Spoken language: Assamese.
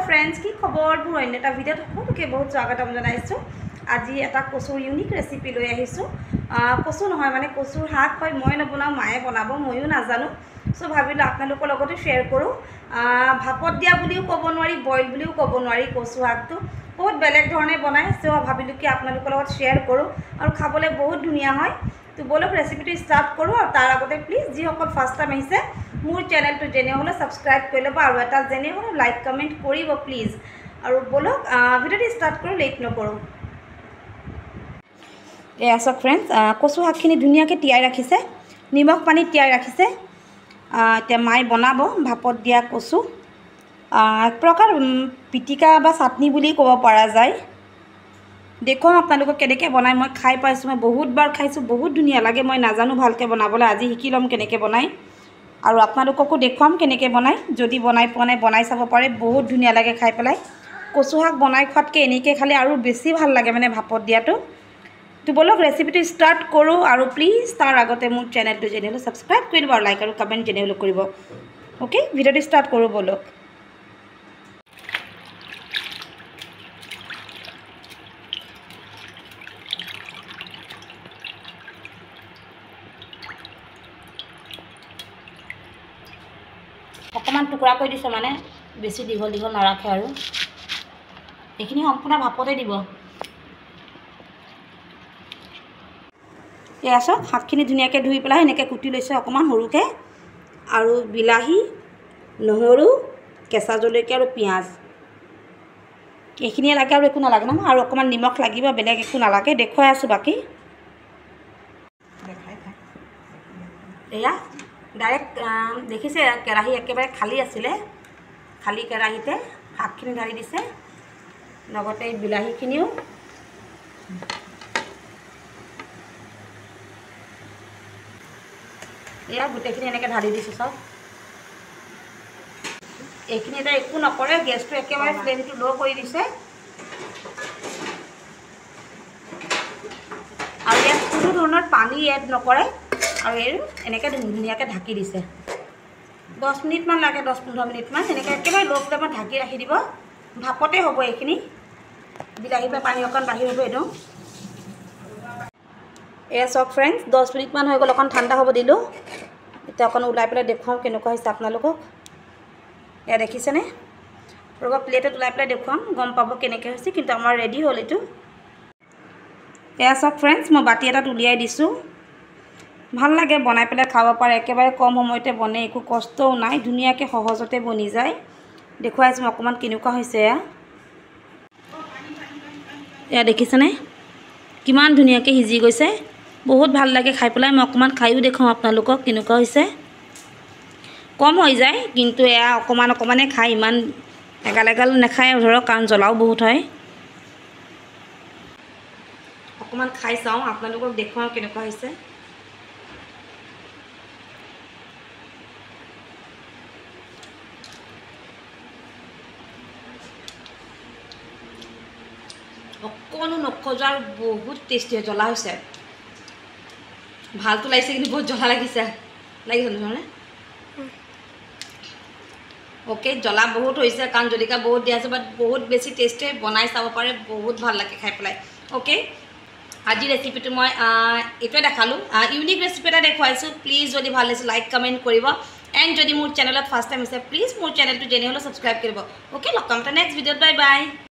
फ्रेंड्स की खबर अन्य এটা ভিডিওত সকলোকে বহুত স্বাগতম জনাইছো। আজি এটা কচুৰ ইউনিক ৰেচিপি লৈ আহিছো। কচু নহয় মানে কচুৰ শাক হয়, মই নবনাও, মায়ে বনাব, ময়ো নাজানো। সো ভাবিলো আপোনালোকৰ লগতে শেয়াৰ কৰো। ভাপত দিয়া বুলিও ক'ব নোৱাৰি, বইল বুলিও ক'ব নোৱাৰি, কচু শাকটো বহুত বেলেগ ধৰণে বনায়। সো ভাবিলো কি আপোনালোকৰ লগত শেয়াৰ কৰো আৰু খাবলৈ বহুত ধুনীয়া হয়। তো বলক ৰেচিপিটো ষ্টাৰ্ট কৰো। আৰু তাৰ আগতে প্লিজ যিসকল ফাৰ্ষ্ট টাইম আহিছে মোৰ চেনেলটো যেনে হলে সাবস্ক্ৰাইব কৰি ল'ব আৰু এটা যেনে হলে লাইক কমেন্ট কৰিব প্লিজ। আৰু বলক ভিডিওটো ষ্টাৰ্ট কৰো, লেট নকৰো। এয়া চাওক ফ্ৰেণ্ডছ, কচু শাকখিনি ধুনীয়াকৈ তিয়াই ৰাখিছে, নিমখ পানীত তিয়াই ৰাখিছে। এতিয়া মায়ে বনাব ভাপত দিয়া কচু, এক প্ৰকাৰ পিটিকা বা চাটনি বুলি ক'ব পৰা যায়। দেখুৱাম আপোনালোকক কেনেকৈ বনায়। মই খাই পাইছোঁ, মই বহুতবাৰ খাইছোঁ, বহুত ধুনীয়া লাগে। মই নাজানো ভালকৈ বনাবলৈ, আজি শিকি ল'ম কেনেকৈ বনায় আৰু আপোনালোককো দেখুৱাম কেনেকৈ বনায়। যদি বনাই পোৱা নাই বনাই চাব পাৰে, বহুত ধুনীয়া লাগে খাই পেলাই। কচু শাক বনাই খোৱাতকৈ এনেকৈ খালে আৰু বেছি ভাল লাগে মানে ভাপত দিয়াটো। তো বলক ৰেচিপিটো ষ্টাৰ্ট কৰোঁ। আৰু প্লিজ তাৰ আগতে মোৰ চেনেলটো যেনে হ'লেও ছাবস্ক্ৰাইব কৰি দিব আৰু লাইক আৰু কমেণ্ট যেনে হ'লেও কৰিব। অ'কে, ভিডিঅ'টো ষ্টাৰ্ট কৰোঁ বলক। অকণমান টুকুৰা কৰি দিছোঁ, মানে বেছি দীঘল দীঘল নাৰাখে আৰু এইখিনি সম্পূৰ্ণ ভাপতে দিব। এয়া চাওক, শাকখিনি ধুনীয়াকৈ ধুই পেলাই এনেকৈ কুটি লৈছে অকণমান সৰুকৈ। আৰু বিলাহী, নহৰু, কেঁচা জলকীয়া আৰু পিঁয়াজ, এইখিনিয়ে লাগে আৰু একো নালাগে নহয়। আৰু অকণমান নিমখ লাগিব, বেলেগ একো নালাগে। দেখুৱাই আছোঁ বাকী। এয়া ডাইৰেক্ট দেখিছে, কেৰাহী একেবাৰে খালী আছিলে, খালী কেৰাহীতে শাকখিনি ঢালি দিছে, লগতে বিলাহীখিনিও। এয়া গোটেইখিনি এনেকৈ ঢালি দিছোঁ চব। এইখিনি এতিয়া একো নকৰে, গেছটো একেবাৰে ফ্লেমটো ল' কৰি দিছে। আৰু ইয়াত কোনো ধৰণৰ পানী এড নকৰে আৰু এই এনেকৈ ধুনীয়াকৈ ঢাকি দিছে। 10 মিনিটমান লাগে, 10-15 মিনিটমান এনেকৈ একেবাৰে ল' ফ্লেমত ঢাকি ৰাখি দিব। ভাপতে হ'ব এইখিনি, বিলাহীৰ পৰা পানী অকণ বাহিৰ হ'ব একদম। এয়া চাওক ফ্ৰেণ্ডছ, 10 মিনিটমান হৈ গ'ল, অকণ ঠাণ্ডা হ'ব দিলোঁ। এতিয়া অকণ ওলাই পেলাই দেখুৱাওঁ কেনেকুৱা হৈছে আপোনালোকক। এয়া দেখিছেনে? ৰ'বা, প্লেটত ওলাই পেলাই দেখুৱাম, গম পাব কেনেকৈ হৈছে। কিন্তু আমাৰ ৰেডি হ'ল এইটো। এয়া চাওক ফ্ৰেণ্ডছ, মই বাতি এটাত উলিয়াই দিছোঁ। ভাল লাগে বনাই পেলাই খাব পাৰে, একেবাৰে কম সময়তে বনে, একো কষ্টও নাই, ধুনীয়াকৈ সহজতে বনি যায়। দেখুৱাইছোঁ মই অকণমান কেনেকুৱা হৈছে। এয়া দেখিছেনে কিমান ধুনীয়াকৈ সিজি গৈছে, বহুত ভাল লাগে খাই পেলাই। মই অকণমান খায়ো দেখুৱাওঁ আপোনালোকক কেনেকুৱা হৈছে। কম হৈ যায়, কিন্তু এয়া অকণমান অকণমানে খায়, ইমান এগাল এগাল নাখায় ধৰক, কাৰণ জ্বলাও বহুত হয়। অকণমান খাই চাওঁ, আপোনালোকক দেখুৱাওঁ কেনেকুৱা হৈছে। অকণো নখজোৱাৰ, বহুত টেষ্টি, জ্বলা হৈছে, ভালটো লাগিছে, কিন্তু বহুত জ্বলা লাগিছে নহয়? অ'কে, জ্বলা বহুত হৈছে কাৰণ জলকীয়া বহুত দিয়া আছে, বাট বহুত বেছি টেষ্টি, বনাই চাব পাৰে, বহুত ভাল লাগে খাই পেলাই। অ'কে, আজি ৰেচিপিটো মই এইটোৱে দেখালোঁ, ইউনিক ৰেচিপি এটা দেখুৱাইছোঁ। প্লিজ যদি ভাল লাগিছে লাইক কমেণ্ট কৰিব, এণ্ড যদি মোৰ চেনেলত ফাৰ্ষ্ট টাইম হৈছে প্লিজ মোৰ চেনেলটো যেনে হ'লেও ছাবস্ক্ৰাইব কৰিব। অ'কে, লগ পাম এটা নেক্সট ভিডিঅ'ত। Bye bye.